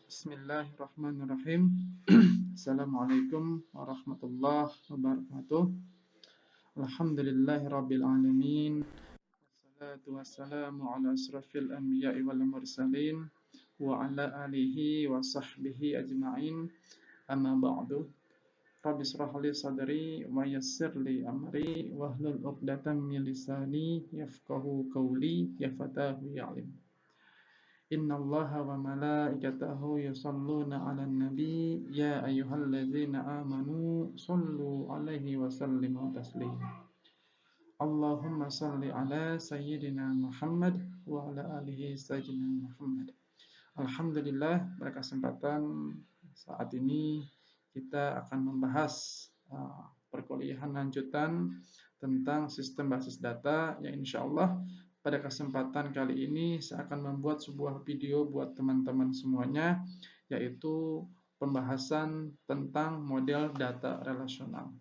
Bismillahirrahmanirrahim. Assalamualaikum warahmatullahi wabarakatuh. Alhamdulillahirabbil alamin. Wassalatu wassalamu ala asrafil anbiya'i wal mursalin wa ala alihi wa sahbihi ajma'in. Amma ba'du. Rabbi shrah li sadri wa yassir li amri wahlul 'uqdatam min lisani yafqahu qawli ya fatahu ya'lim. Innallaha wa malaikatahu yusalluna 'alan nabi ya ayyuhalladzina amanu shallu 'alaihi wa sallimu taslima. Allahumma shalli 'ala sayyidina Muhammad wa 'ala alihi sayyidina Muhammad. Alhamdulillah, pada kesempatan saat ini kita akan membahas perkuliahan lanjutan tentang sistem basis data yang insyaallah pada kesempatan kali ini saya akan membuat sebuah video buat teman-teman semuanya, yaitu pembahasan tentang model data relasional.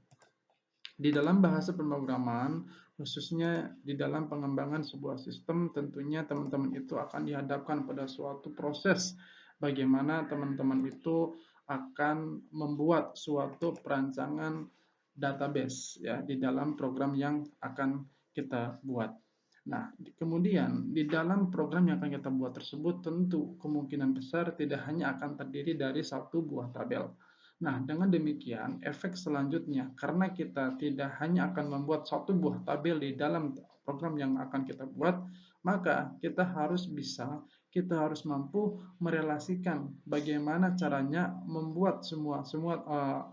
Di dalam bahasa pemrograman, khususnya di dalam pengembangan sebuah sistem, tentunya teman-teman itu akan dihadapkan pada suatu proses bagaimana teman-teman itu akan membuat suatu perancangan database ya di dalam program yang akan kita buat. Nah, kemudian di dalam program yang akan kita buat tersebut tentu kemungkinan besar tidak hanya akan terdiri dari satu buah tabel. Nah, dengan demikian, efek selanjutnya, karena kita tidak hanya akan membuat satu buah tabel di dalam program yang akan kita buat, maka kita harus mampu merelasikan bagaimana caranya membuat semua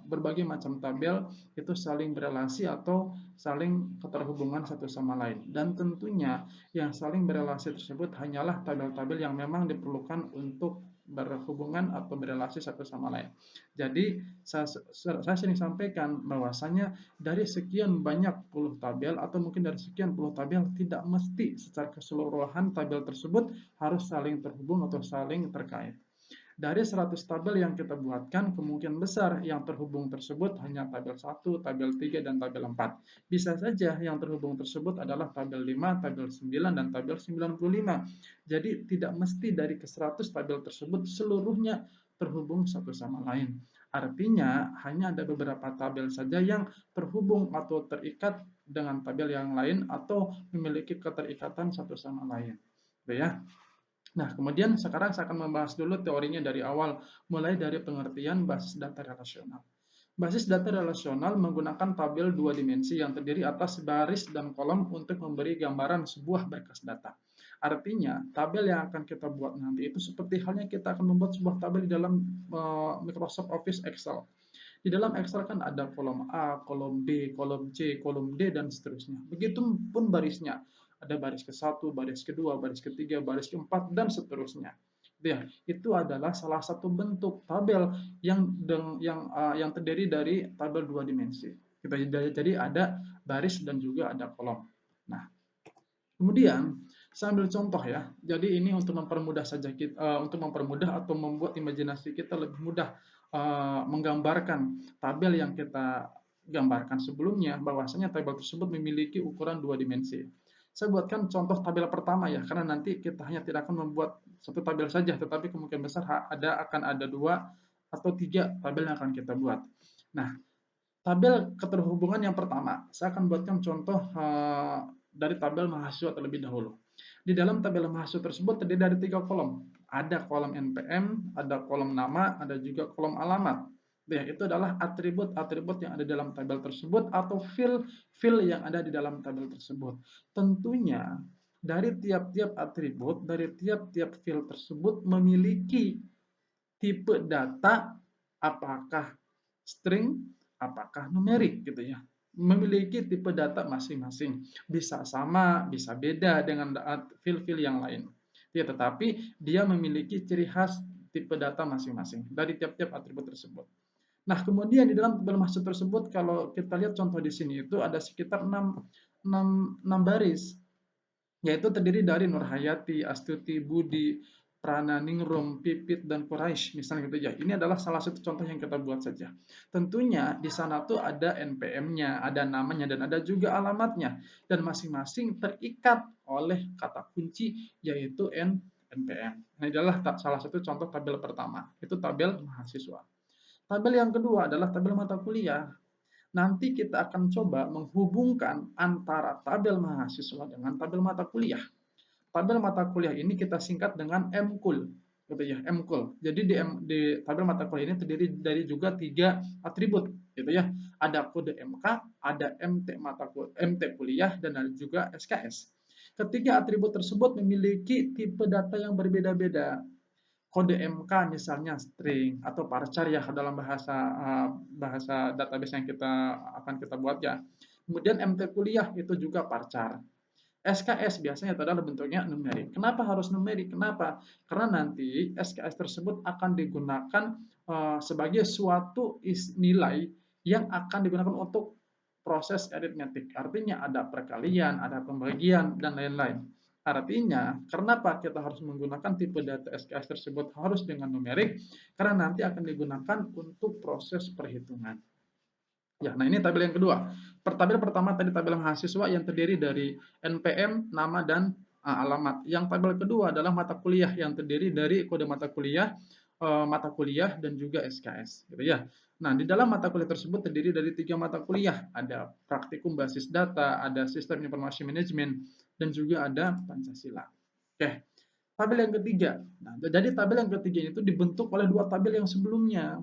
berbagai macam tabel itu saling berelasi atau saling keterhubungan satu sama lain. Dan tentunya yang saling berelasi tersebut hanyalah tabel-tabel yang memang diperlukan untuk berhubungan atau berelasi satu sama lain. Jadi saya sering sampaikan bahwasanya dari sekian banyak puluh tabel atau mungkin dari sekian puluh tabel tidak mesti secara keseluruhan tabel tersebut harus saling terhubung atau saling terkait. Dari 100 tabel yang kita buatkan, kemungkinan besar yang terhubung tersebut hanya tabel 1, tabel 3, dan tabel 4. Bisa saja yang terhubung tersebut adalah tabel 5, tabel 9, dan tabel 95. Jadi tidak mesti dari ke 100 tabel tersebut seluruhnya terhubung satu sama lain. Artinya hanya ada beberapa tabel saja yang terhubung atau terikat dengan tabel yang lain atau memiliki keterikatan satu sama lain. Gitu ya. Nah, kemudian sekarang saya akan membahas dulu teorinya dari awal, mulai dari pengertian basis data relasional. Basis data relasional menggunakan tabel dua dimensi yang terdiri atas baris dan kolom untuk memberi gambaran sebuah berkas data. Artinya, tabel yang akan kita buat nanti itu seperti halnya kita akan membuat sebuah tabel di dalam Microsoft Office Excel. Di dalam Excel kan ada kolom A, kolom B, kolom C, kolom D, dan seterusnya. Begitupun barisnya. Ada baris ke-1, baris kedua, baris ketiga, baris keempat, dan seterusnya. Ya, itu adalah salah satu bentuk tabel yang terdiri dari tabel dua dimensi. Jadi ada baris dan juga ada kolom. Nah, kemudian saya ambil contoh ya. Jadi ini untuk mempermudah saja untuk mempermudah atau membuat imajinasi kita lebih mudah menggambarkan tabel yang kita gambarkan sebelumnya, bahwasanya tabel tersebut memiliki ukuran dua dimensi. Saya buatkan contoh tabel pertama ya, karena nanti kita hanya tidak akan membuat satu tabel saja, tetapi kemungkinan besar akan ada dua atau tiga tabel yang akan kita buat. Nah, tabel keterhubungan yang pertama, saya akan buatkan contoh dari tabel mahasiswa terlebih dahulu. Di dalam tabel mahasiswa tersebut terdiri dari tiga kolom. Ada kolom NPM, ada kolom nama, ada juga kolom alamat. Ya, itu adalah atribut-atribut yang ada dalam tabel tersebut atau field yang ada di dalam tabel tersebut. Tentunya dari tiap-tiap atribut, dari tiap-tiap field tersebut memiliki tipe data, apakah string, apakah numerik gitu ya. Memiliki tipe data masing-masing. Bisa sama, bisa beda dengan field-field yang lain. Ya, tetapi dia memiliki ciri khas tipe data masing-masing dari tiap-tiap atribut tersebut. Nah, kemudian di dalam tabel mahasiswa tersebut, kalau kita lihat contoh di sini itu ada sekitar 6 baris, yaitu terdiri dari Nurhayati, Astuti, Budi, Prana, Ningrum, Pipit, dan Quraisy, misalnya gitu ya. Ini adalah salah satu contoh yang kita buat saja. Tentunya di sana tuh ada NPM-nya, ada namanya, dan ada juga alamatnya. Dan masing-masing terikat oleh kata kunci, yaitu NPM. Ini adalah salah satu contoh tabel pertama, itu tabel mahasiswa. Tabel yang kedua adalah tabel mata kuliah. Nanti kita akan coba menghubungkan antara tabel mahasiswa dengan tabel mata kuliah. Tabel mata kuliah ini kita singkat dengan MKUL, gitu ya, MKUL. Jadi di tabel mata kuliah ini terdiri dari juga 3 atribut, gitu ya. Ada kode MK, ada MT kuliah, dan ada juga SKS. Ketiga atribut tersebut memiliki tipe data yang berbeda-beda. Kode MK misalnya string atau varchar ya dalam bahasa database yang akan kita buat ya. Kemudian MT kuliah itu juga varchar. SKS biasanya itu adalah bentuknya numerik. Kenapa harus numerik? Kenapa? Karena nanti SKS tersebut akan digunakan sebagai suatu nilai yang akan digunakan untuk proses aritmetik. Artinya ada perkalian, ada pembagian, dan lain-lain. Artinya, kenapa kita harus menggunakan tipe data SKS tersebut harus dengan numerik? Karena nanti akan digunakan untuk proses perhitungan. Ya, nah ini tabel yang kedua. Tabel pertama tadi tabel mahasiswa yang terdiri dari NPM, nama, dan alamat. Yang tabel kedua adalah mata kuliah yang terdiri dari kode mata kuliah dan juga SKS, gitu ya. Nah, di dalam mata kuliah tersebut terdiri dari 3 mata kuliah. Ada praktikum basis data, ada sistem informasi manajemen, dan juga ada Pancasila. Oke, tabel yang ketiga. Nah, jadi tabel yang ketiga itu dibentuk oleh 2 tabel yang sebelumnya,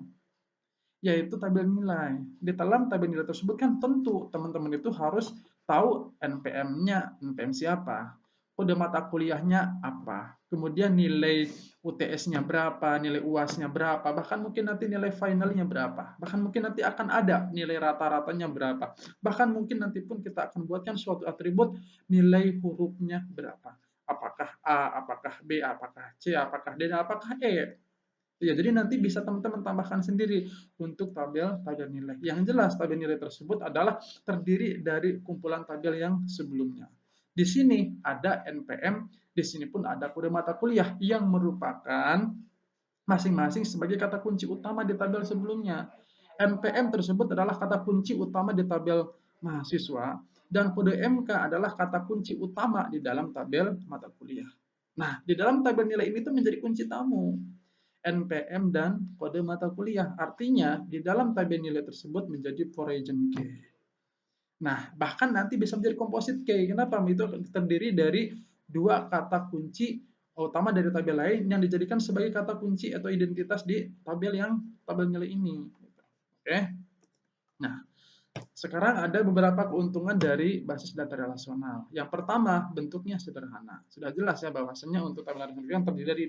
yaitu tabel nilai. Di dalam tabel nilai tersebut kan tentu teman-teman itu harus tahu NPM-nya, NPM siapa, kode mata kuliahnya apa, kemudian nilai UTS-nya berapa, nilai UAS-nya berapa, bahkan mungkin nanti nilai finalnya berapa, bahkan mungkin nanti akan ada nilai rata-ratanya berapa, bahkan mungkin nanti pun kita akan buatkan suatu atribut nilai hurufnya berapa, apakah A, apakah B, apakah C, apakah D, apakah E. Ya, jadi nanti bisa teman-teman tambahkan sendiri untuk tabel nilai. Yang jelas tabel nilai tersebut adalah terdiri dari kumpulan tabel yang sebelumnya. Di sini ada NPM, di sini pun ada kode mata kuliah yang merupakan masing-masing sebagai kata kunci utama di tabel sebelumnya. NPM tersebut adalah kata kunci utama di tabel mahasiswa dan kode MK adalah kata kunci utama di dalam tabel mata kuliah. Nah, di dalam tabel nilai ini tuh menjadi kunci tamu. NPM dan kode mata kuliah. Artinya, di dalam tabel nilai tersebut menjadi foreign key. Nah, bahkan nanti bisa menjadi composite key. Kenapa? Itu terdiri dari 2 kata kunci utama dari tabel lain yang dijadikan sebagai kata kunci atau identitas di tabel nilai ini. Oke. Nah, sekarang ada beberapa keuntungan dari basis data relasional. Yang pertama, bentuknya sederhana. Sudah jelas ya bahwasanya untuk tabel relasional terdiri dari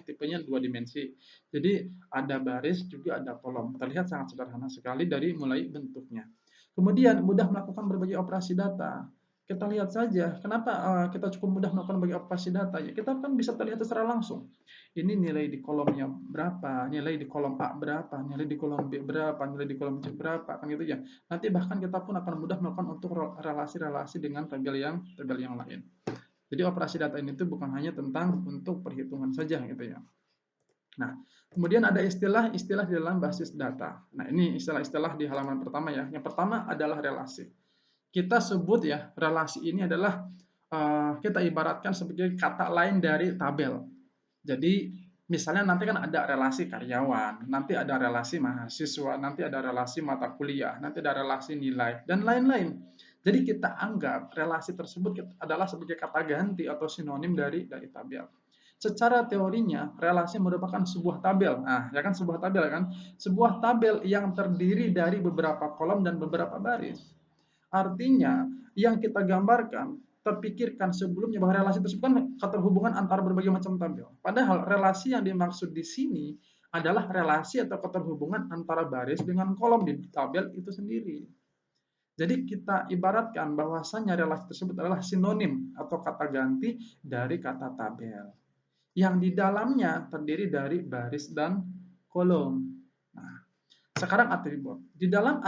tipenya 2 dimensi. Jadi ada baris juga ada kolom. Terlihat sangat sederhana sekali dari mulai bentuknya. Kemudian mudah melakukan berbagai operasi data. Kita lihat saja kenapa kita cukup mudah melakukan berbagai operasi data. Ya, kita kan bisa terlihat secara langsung. Ini nilai di kolomnya berapa, nilai di kolom A berapa, nilai di kolom B berapa, nilai di kolom C berapa, kan gitu ya. Nanti bahkan kita pun akan mudah melakukan untuk relasi-relasi dengan tabel yang lain. Jadi operasi data ini itu bukan hanya tentang untuk perhitungan saja gitu ya. Nah, kemudian ada istilah-istilah di dalam basis data. Nah, ini istilah-istilah di halaman pertama ya. Yang pertama adalah relasi. Kita sebut ya, relasi ini adalah kita ibaratkan sebagai kata lain dari tabel. Jadi, misalnya nanti kan ada relasi karyawan, nanti ada relasi mahasiswa, nanti ada relasi mata kuliah, nanti ada relasi nilai, dan lain-lain. Jadi kita anggap relasi tersebut adalah sebagai kata ganti atau sinonim dari tabel. Secara teorinya, relasi merupakan sebuah tabel. Nah, ya kan sebuah tabel kan? Sebuah tabel yang terdiri dari beberapa kolom dan beberapa baris. Artinya, yang kita gambarkan, terpikirkan sebelumnya bahwa relasi tersebut kan keterhubungan antara berbagai macam tabel. Padahal relasi yang dimaksud di sini adalah relasi atau keterhubungan antara baris dengan kolom di tabel itu sendiri. Jadi kita ibaratkan bahwasanya relasi tersebut adalah sinonim atau kata ganti dari kata tabel yang di dalamnya terdiri dari baris dan kolom. Nah, sekarang atribut. Di dalam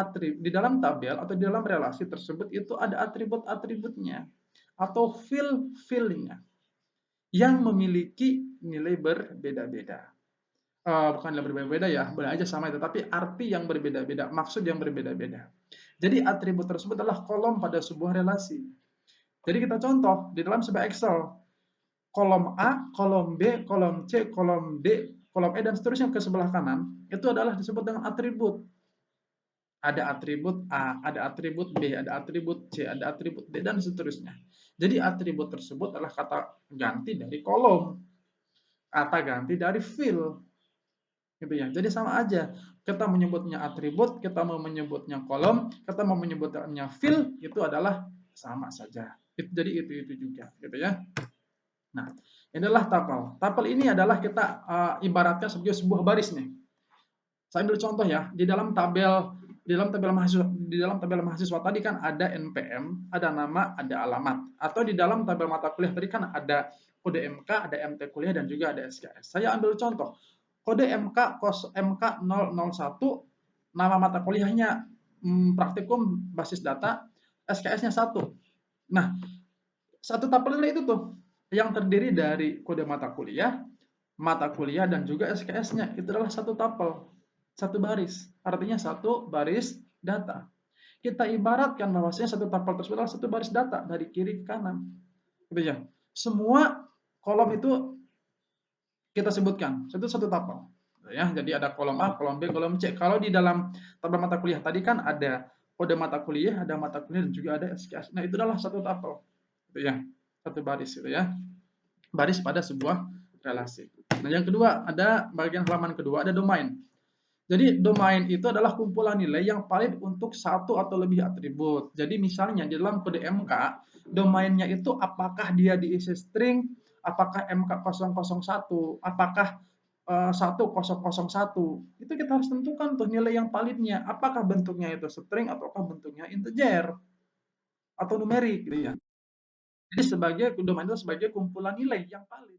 tabel atau di dalam relasi tersebut itu ada atribut-atributnya atau field-fieldnya yang memiliki nilai berbeda-beda. Bukan nilai berbeda-beda ya, boleh aja sama, tetapi arti yang berbeda-beda, maksud yang berbeda-beda. Jadi atribut tersebut adalah kolom pada sebuah relasi. Jadi kita contoh di dalam sebuah Excel. kolom A, kolom B, kolom C, kolom D, kolom E, dan seterusnya ke sebelah kanan, itu adalah disebut dengan atribut. Ada atribut A, ada atribut B, ada atribut C, ada atribut D, dan seterusnya. Jadi atribut tersebut adalah kata ganti dari kolom, kata ganti dari field, gitu ya. Jadi sama aja. Kita menyebutnya atribut, kita mau menyebutnya kolom, kita mau menyebutnya field, itu adalah sama saja. Jadi itu juga, gitu ya. Nah, inilah tapel. Tapel ini adalah kita ibaratkan sebagai sebuah baris nih. Saya ambil contoh ya, di dalam tabel mahasiswa tadi kan ada NPM, ada nama, ada alamat. Atau di dalam tabel mata kuliah tadi kan ada kode MK, ada MT kuliah, dan juga ada SKS. Saya ambil contoh, kode MK MK 001, nama mata kuliahnya praktikum basis data, SKS-nya 1. Nah, satu tabel itu tuh yang terdiri dari kode mata kuliah, dan juga SKS-nya. Itu adalah satu tapel, satu baris. Artinya satu baris data. Kita ibaratkan bahwasanya satu tapel tersebut adalah satu baris data dari kiri ke kanan. Gitu ya. Semua kolom itu kita sebutkan, itu satu tapel. Ya, jadi ada kolom A, kolom B, kolom C. Kalau di dalam tabel mata kuliah tadi kan ada kode mata kuliah, dan juga ada SKS. Nah, itu adalah satu tapel. Gitu ya. Satu baris gitu ya. Baris pada sebuah relasi. Nah, yang kedua, ada bagian halaman kedua, ada domain. Jadi domain itu adalah kumpulan nilai yang valid untuk satu atau lebih atribut. Jadi misalnya di dalam kode MK, domainnya itu apakah dia diisi string, apakah MK001, apakah 1001. Itu kita harus tentukan tuh nilai yang validnya. Apakah bentuknya itu string ataukah bentuknya integer atau numerik gitu ya. Jadi sebagai domain itu sebagai kumpulan nilai yang valid.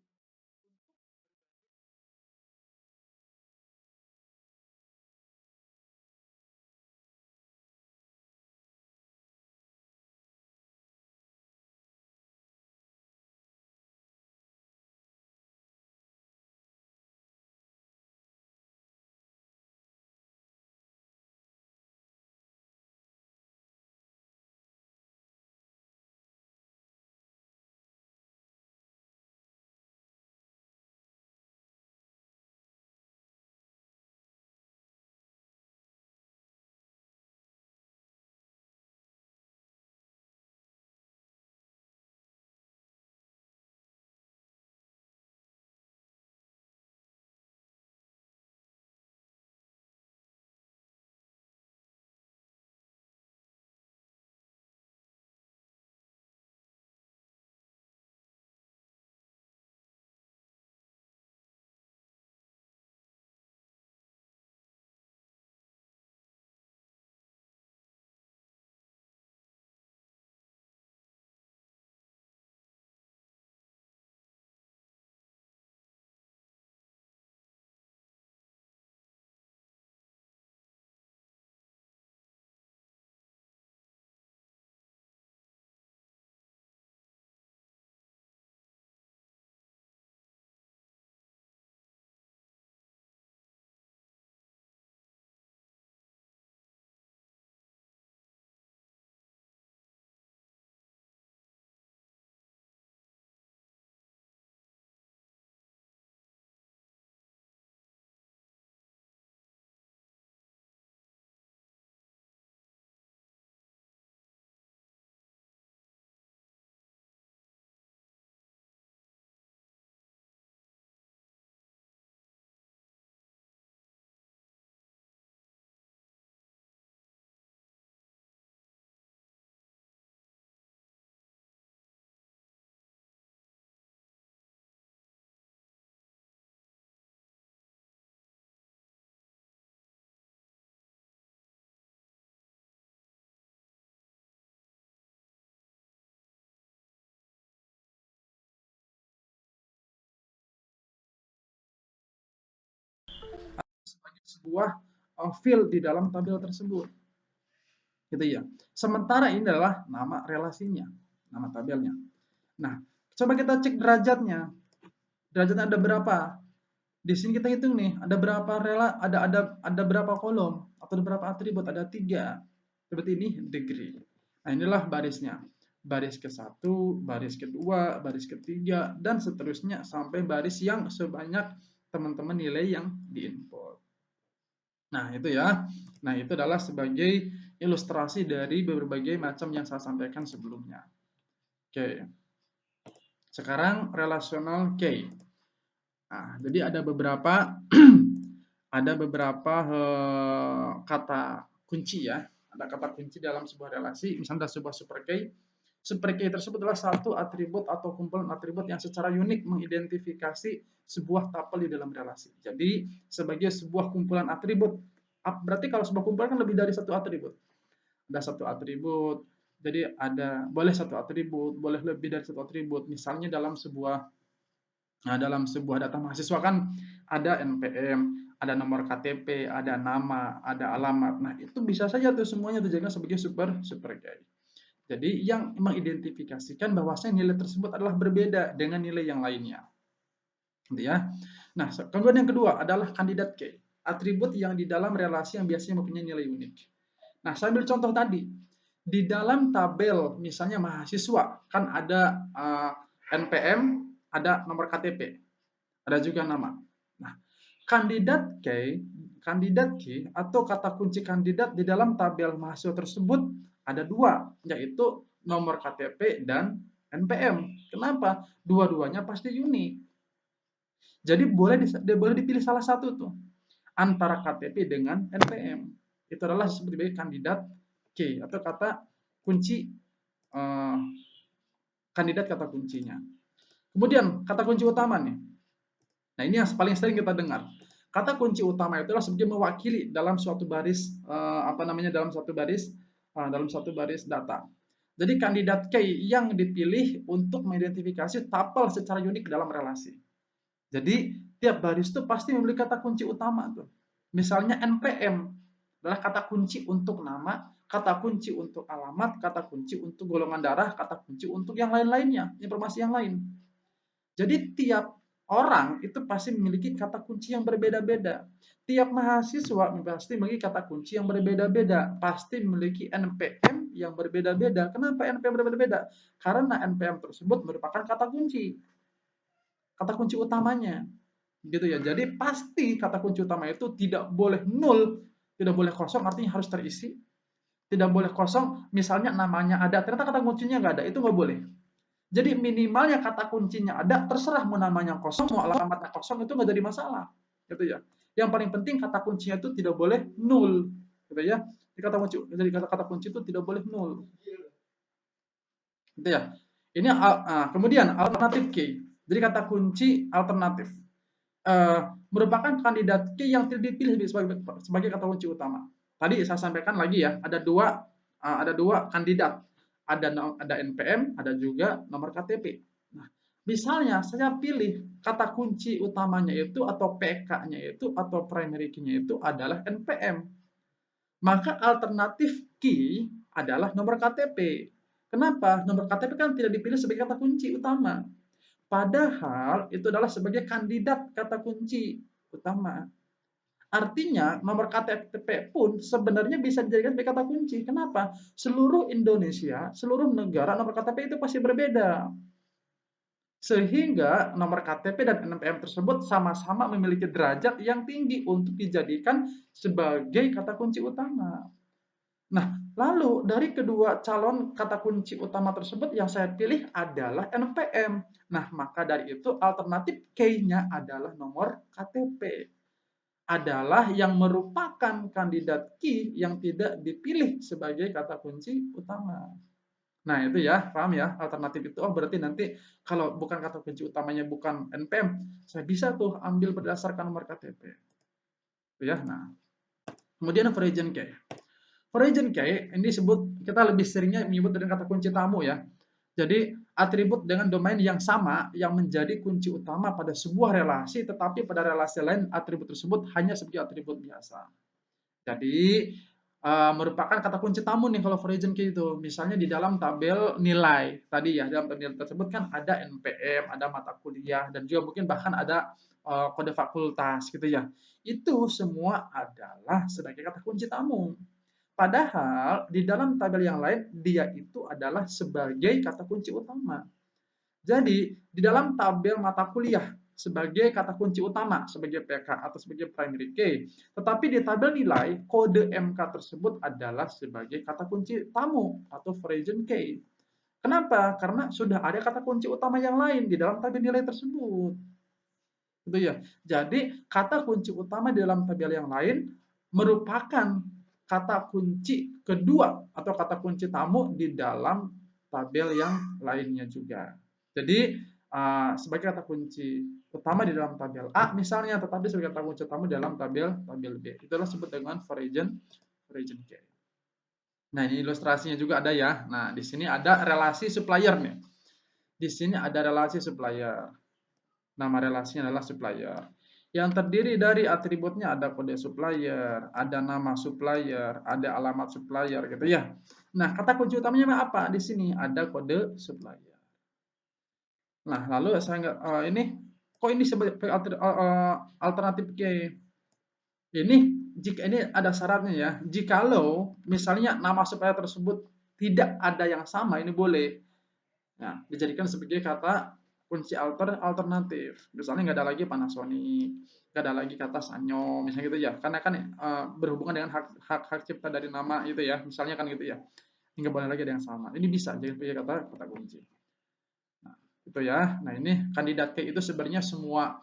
Sebagai sebuah field di dalam tabel tersebut. Gitu ya. Sementara ini adalah nama relasinya, nama tabelnya. Nah, coba kita cek derajatnya. Derajatnya ada berapa? Di sini kita hitung nih, ada berapa ada berapa kolom atau ada berapa atribut? Ada 3. Seperti ini degree. Nah, inilah barisnya. baris ke-1, baris kedua, baris ketiga, dan seterusnya sampai baris yang sebanyak teman-teman nilai yang diinput. Nah, itu ya. Nah, itu adalah sebagai ilustrasi dari berbagai macam yang saya sampaikan sebelumnya. Oke. Sekarang relational key. Nah, jadi ada beberapa kata kunci ya. Ada kata kunci dalam sebuah relasi, misalnya sebuah super key. Super key tersebut adalah satu atribut atau kumpulan atribut yang secara unik mengidentifikasi sebuah tupel di dalam relasi. Jadi, sebagai sebuah kumpulan atribut, berarti kalau sebuah kumpulan kan lebih dari satu atribut. Ada satu atribut, jadi boleh satu atribut, boleh lebih dari satu atribut. Misalnya dalam sebuah data mahasiswa kan ada NPM, ada nomor KTP, ada nama, ada alamat. Nah, itu bisa saja tuh semuanya dijadikan sebagai super key. Jadi yang mengidentifikasikan bahwasanya nilai tersebut adalah berbeda dengan nilai yang lainnya. Gitu ya. Nah, kemudian yang kedua adalah kandidat key, atribut yang di dalam relasi yang biasanya mempunyai nilai unik. Nah, saya ambil contoh tadi. Di dalam tabel misalnya mahasiswa kan ada NPM, ada nomor KTP, ada juga nama. Nah, kandidat key atau kata kunci kandidat di dalam tabel mahasiswa tersebut ada dua, yaitu nomor KTP dan NPM. Kenapa? Dua-duanya pasti unik. Jadi boleh dipilih salah satu tuh antara KTP dengan NPM. Itu adalah sebagai kandidat key atau kata kunci kandidat kata kuncinya. Kemudian kata kunci utama nih. Nah, ini yang paling sering kita dengar. Kata kunci utama itu adalah sebagai mewakili dalam suatu baris dalam suatu baris data. Jadi kandidat key yang dipilih untuk mengidentifikasi tupel secara unik dalam relasi. Jadi tiap baris itu pasti memiliki kata kunci utama tuh. Misalnya NPM adalah kata kunci untuk nama, kata kunci untuk alamat, kata kunci untuk golongan darah, kata kunci untuk yang lain-lainnya, informasi yang lain. Jadi tiap orang itu pasti memiliki kata kunci yang berbeda-beda. Tiap mahasiswa pasti memiliki kata kunci yang berbeda-beda. Pasti memiliki NPM yang berbeda-beda. Kenapa NPM berbeda-beda? Karena NPM tersebut merupakan kata kunci utamanya. Gitu ya. Jadi pasti kata kunci utama itu tidak boleh nol, tidak boleh kosong, artinya harus terisi. Tidak boleh kosong, misalnya namanya ada, ternyata kata kuncinya nggak ada, itu nggak boleh. Jadi minimalnya kata kuncinya ada, terserah mau namanya kosong, mau alamatnya kosong, itu nggak jadi masalah. Gitu ya. Yang paling penting kata kuncinya itu tidak boleh nol. Gitu ya. Jadi kata kunci itu tidak boleh nol. Gitu ya. Ini kemudian alternatif key. Jadi kata kunci alternatif. Merupakan kandidat key yang tidak dipilih sebagai kata kunci utama. Tadi saya sampaikan lagi ya, ada dua kandidat, ada NPM, ada juga nomor KTP. Nah, misalnya saya pilih kata kunci utamanya itu atau PK-nya itu atau primary key-nya itu adalah NPM, maka alternatif key adalah nomor KTP. Kenapa? Nomor KTP kan tidak dipilih sebagai kata kunci utama. Padahal itu adalah sebagai kandidat kata kunci utama. Artinya nomor KTP pun sebenarnya bisa dijadikan sebagai kata kunci. Kenapa? Seluruh Indonesia, seluruh negara nomor KTP itu pasti berbeda. Sehingga nomor KTP dan NPM tersebut sama-sama memiliki derajat yang tinggi untuk dijadikan sebagai kata kunci utama. Nah, lalu dari kedua calon kata kunci utama tersebut yang saya pilih adalah NPM. Nah, maka dari itu alternatif K-nya adalah nomor KTP. Adalah yang merupakan kandidat key yang tidak dipilih sebagai kata kunci utama. Nah, itu ya, paham ya? Alternatif itu, oh berarti nanti kalau bukan kata kunci utamanya bukan NPM, saya bisa tuh ambil berdasarkan nomor KTP. Ya, nah. Kemudian foreign key. Foreign key ini disebut, kita lebih seringnya menyebut dengan kata kunci tamu ya. Jadi atribut dengan domain yang sama yang menjadi kunci utama pada sebuah relasi, tetapi pada relasi lain atribut tersebut hanya sebagai atribut biasa. Jadi merupakan kata kunci tamu nih kalau foreign key itu. Misalnya di dalam tabel nilai tadi ya, dalam tabel tersebut kan ada NPM, ada mata kuliah, dan juga mungkin bahkan ada kode fakultas gitu ya. Itu semua adalah sebagai kata kunci tamu. Padahal di dalam tabel yang lain dia itu adalah sebagai kata kunci utama. Jadi di dalam tabel mata kuliah sebagai kata kunci utama, sebagai PK atau sebagai primary key. Tetapi di tabel nilai, kode MK tersebut adalah sebagai kata kunci tamu atau foreign key. Kenapa? Karena sudah ada kata kunci utama yang lain di dalam tabel nilai tersebut. Gitu ya. Jadi kata kunci utama di dalam tabel yang lain merupakan kata kunci kedua atau kata kunci tamu di dalam tabel yang lainnya juga. Jadi sebagai kata kunci utama di dalam tabel A misalnya, tetapi sebagai kata kunci tamu dalam tabel B. Itulah disebut dengan foreign key. Nah, ini ilustrasinya juga ada ya. Nah, di sini ada relasi supplier nih. Di sini ada relasi supplier. Nama relasinya adalah supplier. Yang terdiri dari atributnya ada kode supplier, ada nama supplier, ada alamat supplier gitu ya. Nah, kata kunci utamanya apa? Di sini ada kode supplier. Nah, lalu saya nggak ini kok ini sebagai alternatif key. Ini jika ini ada syaratnya ya. Jikalau misalnya nama supplier tersebut tidak ada yang sama, ini boleh. Nah, dijadikan sebagai kata kunci alternatif. Misalnya nggak ada lagi Panasonic, nggak ada lagi kata Sanyo, misalnya gitu ya. Karena kan berhubungan dengan hak cipta dari nama itu ya. Misalnya kan gitu ya. Nggak boleh lagi ada yang sama. Ini bisa jadi sebagai kata kunci. Nah, itu ya. Nah, ini kandidat key itu sebenarnya semua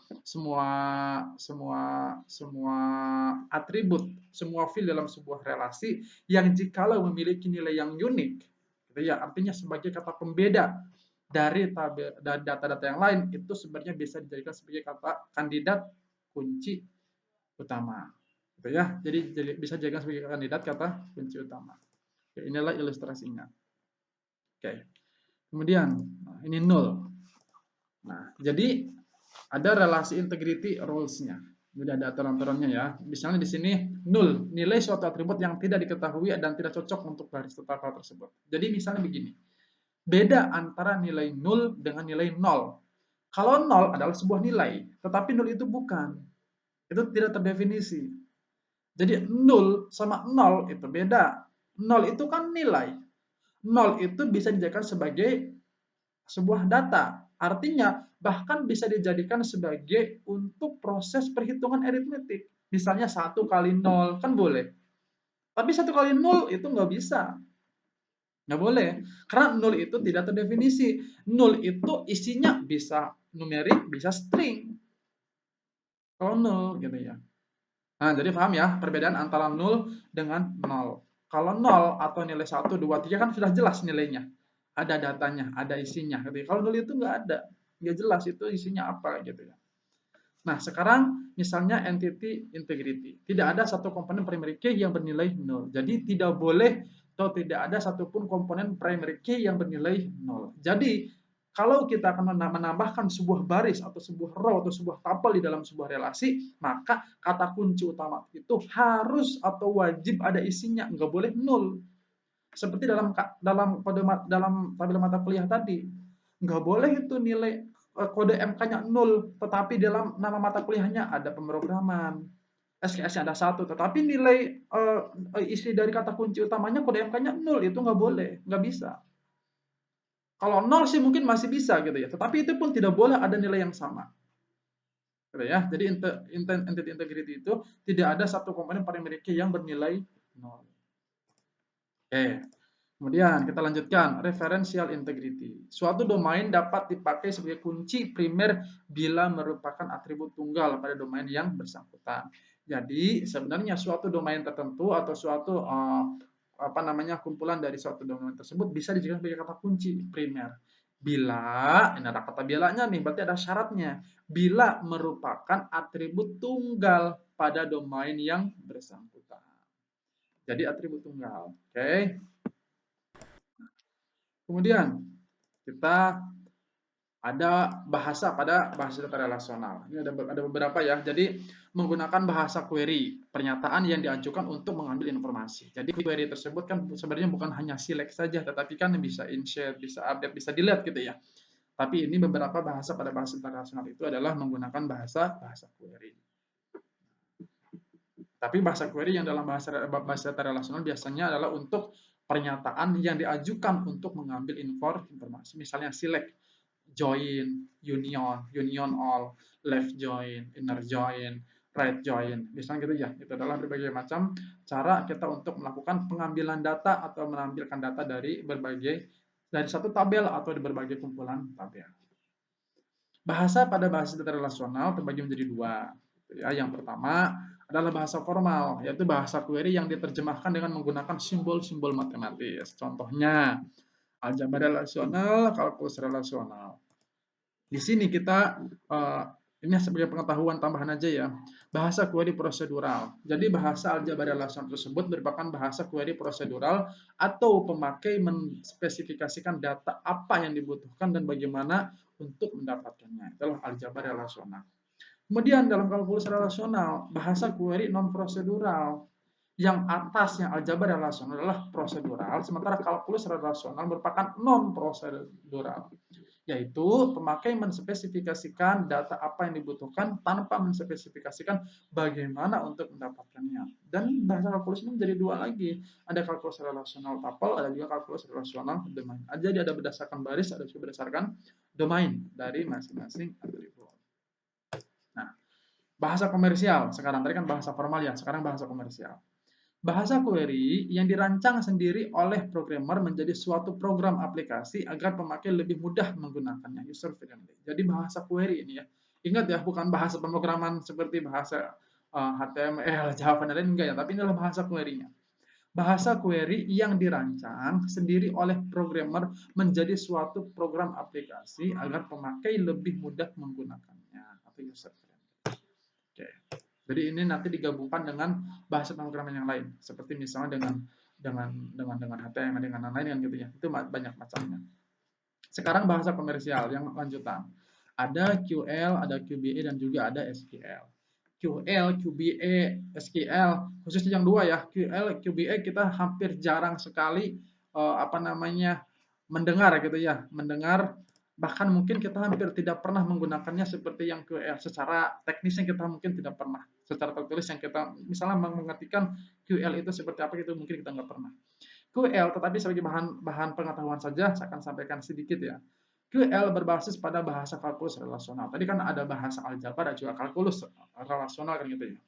atribut, semua field dalam sebuah relasi yang jikalau memiliki nilai yang unik, gitu ya. Artinya sebagai kata pembeda dari data-data yang lain itu sebenarnya bisa dijadikan sebagai kata kandidat kunci utama. Gitu ya. Jadi bisa dijadikan sebagai kandidat kata kunci utama. Oke, inilah ilustrasinya. Oke. Kemudian ini null. Nah, jadi ada relasi integrity rules-nya. Jadi ada aturan-aturannya ya. Misalnya di sini null, nilai suatu atribut yang tidak diketahui dan tidak cocok untuk baris tata cara tersebut. Jadi misalnya begini, beda antara nilai null dengan nilai nol. Kalau nol adalah sebuah nilai, tetapi nol itu bukan. Itu tidak terdefinisi. Jadi nol sama nol itu beda. Nol itu kan nilai. Nol itu bisa dijadikan sebagai sebuah data. Artinya bahkan bisa dijadikan sebagai untuk proses perhitungan aritmetik. Misalnya 1 kali 0 kan boleh. Tapi 1 kali 0 itu nggak bisa. Nggak boleh. Karena 0 itu tidak terdefinisi. 0 itu isinya bisa numerik, bisa string. Kalau 0 gitu ya. Nah, jadi paham ya perbedaan antara 0 dengan 0. Kalau 0 atau nilai 1, 2, 3 kan sudah jelas nilainya. Ada datanya, ada isinya. Gitu. Kalau 0 itu nggak ada. Nggak jelas itu isinya apa gitu ya. Nah, sekarang misalnya entity integrity. Tidak ada satu komponen primary key yang bernilai 0. Jadi tidak boleh atau tidak ada satupun komponen primary key yang bernilai 0. Jadi kalau kita akan menambahkan sebuah baris atau sebuah row atau sebuah tuple di dalam sebuah relasi, maka kata kunci utama itu harus atau wajib ada isinya, nggak boleh nol. Seperti dalam tabel mata kuliah tadi, nggak boleh itu nilai kode MK-nya nol, tetapi dalam nama mata kuliahnya ada pemrograman. SKS-nya ada 1, tetapi nilai isi dari kata kunci utamanya kode MK-nya nol, itu nggak boleh, nggak bisa. Kalau 0 sih mungkin masih bisa gitu ya, tetapi itu pun tidak boleh ada nilai yang sama. Gitu ya. Jadi entity integrity itu tidak ada satu komponen primary key yang bernilai 0. Oke. Kemudian kita lanjutkan referential integrity. Suatu domain dapat dipakai sebagai kunci primer bila merupakan atribut tunggal pada domain yang bersangkutan. Jadi sebenarnya suatu domain tertentu atau suatu kumpulan dari suatu domain tersebut bisa dijadikan sebagai kata kunci primer. Bila, ini ada kata bilanya nih, berarti ada syaratnya. Bila merupakan atribut tunggal pada domain yang bersangkutan. Jadi atribut tunggal. Oke. Kemudian kita ada bahasa pada bahasa data relasional. Ini ada beberapa ya. Jadi menggunakan bahasa query, pernyataan yang diajukan untuk mengambil informasi. Jadi query tersebut kan sebenarnya bukan hanya select saja, tetapi kan bisa insert, bisa update, bisa delete gitu ya. Tapi ini beberapa bahasa pada bahasa data relasional itu adalah menggunakan bahasa query. Tapi bahasa query yang dalam bahasa data relasional biasanya adalah untuk pernyataan yang diajukan untuk mengambil informasi. Misalnya select, join, union all, left join, inner join, right join. Misalnya gitu ya. Itu adalah berbagai macam cara kita untuk melakukan pengambilan data atau mengambilkan data dari satu tabel atau dari berbagai kumpulan tabel. Bahasa pada bahasa data relasional terbagi menjadi dua. Yang pertama adalah bahasa formal, yaitu bahasa query yang diterjemahkan dengan menggunakan simbol-simbol matematis. Contohnya, aljabar relasional, kalkulus relasional. Di sini kita, ini sebagai pengetahuan tambahan aja ya, bahasa query prosedural. Jadi bahasa aljabar relasional tersebut merupakan bahasa query prosedural atau pemakai menspesifikasikan data apa yang dibutuhkan dan bagaimana untuk mendapatkannya. Itulah aljabar relasional. Kemudian dalam kalkulus relasional, bahasa query non-prosedural. Yang atasnya aljabar relasional adalah prosedural, sementara kalkulus relasional merupakan non-prosedural, yaitu pemakai menspesifikasikan data apa yang dibutuhkan tanpa menspesifikasikan bagaimana untuk mendapatkannya. Dan bahasa kalkulus ini menjadi dua lagi. Ada kalkulus relasional tuple, ada juga kalkulus relasional domain. Jadi ada berdasarkan baris, ada juga berdasarkan domain dari masing-masing atribut. Nah, bahasa komersial. Sekarang tadi kan bahasa formal ya, sekarang bahasa komersial. Bahasa query yang dirancang sendiri oleh programmer menjadi suatu program aplikasi agar pemakai lebih mudah menggunakannya, user friendly. Jadi bahasa query ini ya. Ingat ya, bukan bahasa pemrograman seperti bahasa HTML, Java dan lain enggak ya, tapi ini adalah bahasa query-nya. Bahasa query yang dirancang sendiri oleh programmer menjadi suatu program aplikasi agar pemakai lebih mudah menggunakannya atau user friendly. Oke. Jadi ini nanti digabungkan dengan bahasa pemrograman yang lain, seperti misalnya dengan HTML dengan lain-lain gitu ya. Itu banyak macamnya. Sekarang bahasa komersial yang lanjutan. Ada QL, ada QBE dan juga ada SQL. QL, QBE, SQL, khususnya yang dua ya. QL, QBE kita hampir jarang sekali mendengar gitu ya, mendengar, bahkan mungkin kita hampir tidak pernah menggunakannya seperti yang QL. Secara teknisnya kita mungkin tidak pernah. Secara tertulis yang kita misalnya mengertikan QL itu seperti apa gitu mungkin kita nggak pernah. QL tetapi sebagai bahan pengetahuan saja saya akan sampaikan sedikit ya. QL berbasis pada bahasa kalkulus relasional. Tadi kan ada bahasa aljabar dan juga kalkulus relasional kan gitu ya.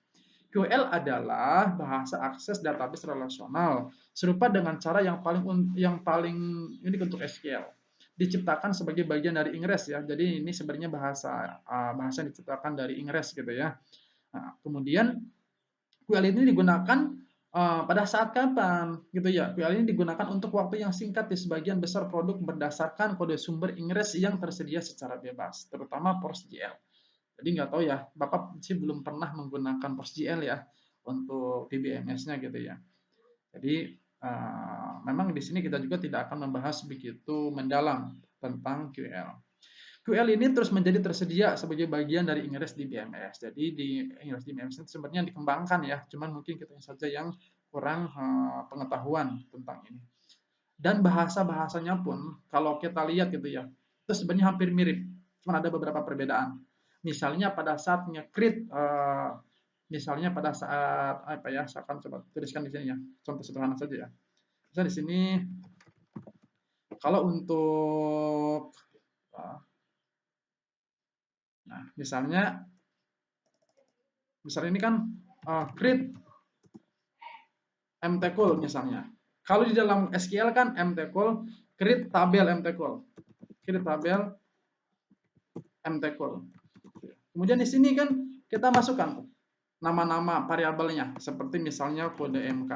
QL adalah bahasa akses database relasional, serupa dengan cara yang paling unik untuk SQL. Diciptakan sebagai bagian dari Ingress ya. Jadi ini sebenarnya bahasa yang diciptakan dari Ingress gitu ya. Nah, kemudian QL ini digunakan pada saat kapan gitu ya. QL ini digunakan untuk waktu yang singkat di sebagian besar produk berdasarkan kode sumber Ingress yang tersedia secara bebas, terutama PostGL. Jadi nggak tahu ya, Bapak sih belum pernah menggunakan PostGL ya untuk DBMS-nya gitu ya. Jadi memang di sini kita juga tidak akan membahas begitu mendalam tentang QL. QL ini terus menjadi tersedia sebagai bagian dari Ingress DBMS. Jadi di Ingress DBMS itu sebenarnya dikembangkan ya, cuman mungkin kita saja yang kurang pengetahuan tentang ini. Dan bahasa-bahasanya pun kalau kita lihat gitu ya, itu sebenarnya hampir mirip, cuma ada beberapa perbedaan. Misalnya pada saat nge-create misalnya pada saat saya akan coba tuliskan di sini ya, contoh sederhana saja ya. Misalnya di sini kalau untuk misalnya ini kan create mtcool misalnya. Kalau di dalam SQL kan mtcool create tabel mtcool. Create tabel mtcool. Kemudian di sini kan kita masukkan nama-nama variabelnya seperti misalnya kode MK.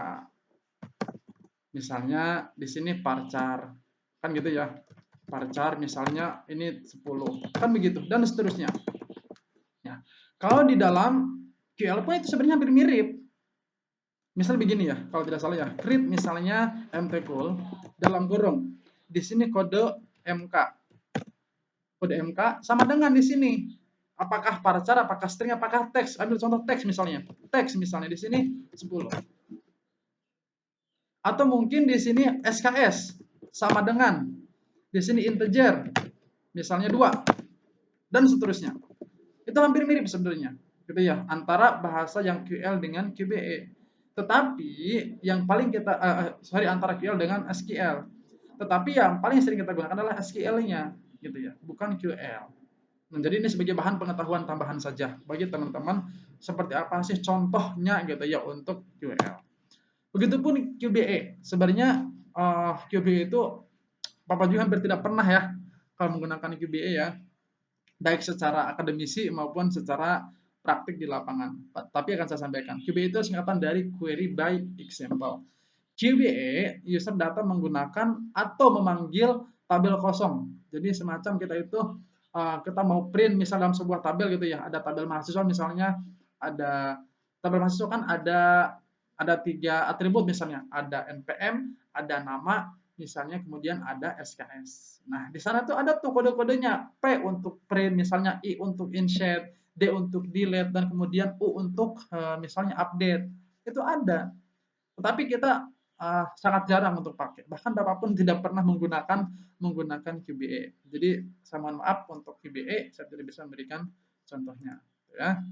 Misalnya di sini varchar. Kan gitu ya. Varchar misalnya ini 10. Kan begitu dan seterusnya. Ya. Kalau di dalam QL pun itu sebenarnya hampir mirip. Misal begini ya, kalau tidak salah ya, create misalnya mtcool dalam kurung. Di sini kode MK. Kode MK sama dengan di sini. Apakah varchar, apakah string, apakah teks. Ambil contoh teks misalnya. Teks misalnya di sini 10. Atau mungkin di sini SKS sama dengan di sini integer misalnya 2 dan seterusnya. Itu hampir mirip sebenarnya. gitu ya, antara bahasa yang QL dengan QBE. Tetapi yang paling kita antara QL dengan SQL. Tetapi yang paling sering kita gunakan adalah SQL-nya, gitu ya, bukan QL. Nah, jadi ini sebagai bahan pengetahuan tambahan saja bagi teman-teman seperti apa sih contohnya gitu ya untuk QL. Begitupun QBE. Sebenarnya QBE itu Papa juga hampir tidak pernah ya kalau menggunakan QBE ya, baik secara akademisi maupun secara praktik di lapangan. Tapi akan saya sampaikan, QBE itu singkatan dari Query by Example. QBE, user data menggunakan atau memanggil tabel kosong. Jadi semacam kita itu kita mau print misal dalam sebuah tabel gitu ya, ada tabel mahasiswa misalnya, ada tabel mahasiswa kan ada 3 atribut misalnya, ada NPM, ada nama, misalnya kemudian ada SKS. Nah, di sana tuh ada tuh kode-kodenya, P untuk print misalnya, I untuk insert, D untuk delete, dan kemudian U untuk misalnya update. Itu ada. Tetapi kita sangat jarang untuk pakai. Bahkan Bapak pun tidak pernah menggunakan QBE. Jadi saya mohon maaf untuk QBE saya tidak bisa memberikan contohnya, ya.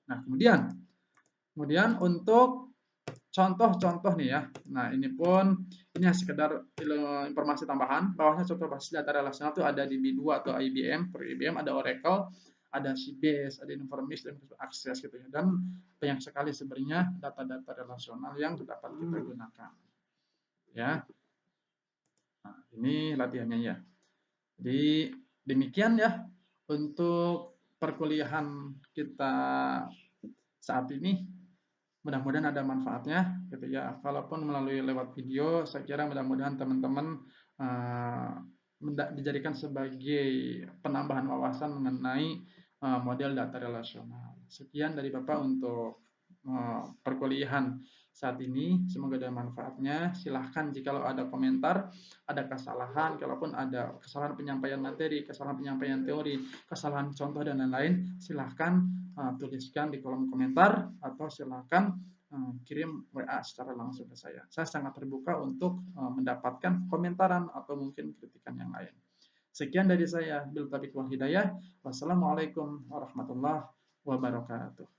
Nah, kemudian untuk contoh-contoh nih ya. Nah, ini sekedar informasi tambahan bahwasanya contoh basis data relasional itu ada di B2 atau IBM. Per IBM ada Oracle, ada Sybase, ada Informix, dan Access gitu ya. Dan banyak sekali sebenarnya data-data relasional yang dapat kita gunakan. Ya. Nah, ini latihannya ya. Jadi demikian ya untuk perkuliahan kita saat ini. Mudah-mudahan ada manfaatnya gitu ya. Kalaupun melalui lewat video, saya kira mudah-mudahan teman-teman uh, dijadikan sebagai penambahan wawasan mengenai model data relasional. Sekian dari Bapak untuk perkuliahan saat ini. Semoga ada manfaatnya. Silahkan jika ada komentar, ada kesalahan, kalaupun ada kesalahan penyampaian materi, kesalahan penyampaian teori, kesalahan contoh dan lain-lain, silahkan tuliskan di kolom komentar atau silakan kirim WA secara langsung ke saya. Saya sangat terbuka untuk mendapatkan komentaran atau mungkin kritikan yang lain. Sekian dari saya. Bil taufiq wal hidayah. Wassalamualaikum warahmatullahi wabarakatuh.